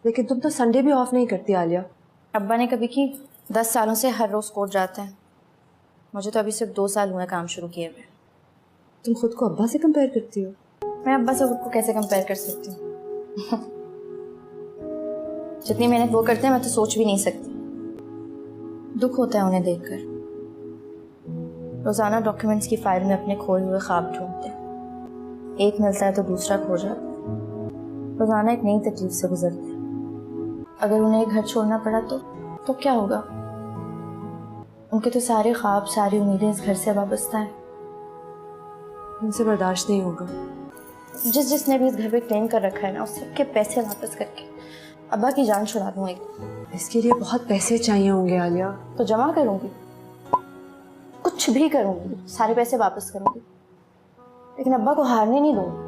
लेकिन तुम तो संडे भी ऑफ नहीं करती आलिया। अब्बा ने कभी की 10 सालों से हर रोज़ कोर्ट जाते हैं। मुझे तो अभी सिर्फ 2 साल हुए काम शुरू किए हुए। तुम खुद को अब्बा से कंपेयर करती हो? मैं अब्बा से खुद को कैसे कंपेयर कर सकती हूँ? जितनी मेहनत वो करते हैं मैं तो सोच भी नहीं सकती। दुख होता है उन्हें देखकर। रोजाना डॉक्यूमेंट्स की फाइल में अपने खोए हुए ख्वाब ढूंढते हैं। एक मिलता है तो दूसरा खो जाता है। रोजाना एक नई तकलीफ से गुजरते हैं। अगर उन्हें घर छोड़ना पड़ा तो क्या होगा? उनके तो सारे ख्वाब, सारी उम्मीदें इस घर से वाबस्ता है। उनसे बर्दाश्त नहीं होगा। जिसने भी इस घर पे क्लेम कर रखा है ना, उस सबके पैसे वापस करके अब्बा की जान छुड़ा दूँ एक। इसके लिए बहुत पैसे चाहिए होंगे आलिया। तो जमा करूंगी, कुछ भी करूंगी, सारे पैसे वापस करूंगी, लेकिन अब्बा को हारने नहीं दूंगी।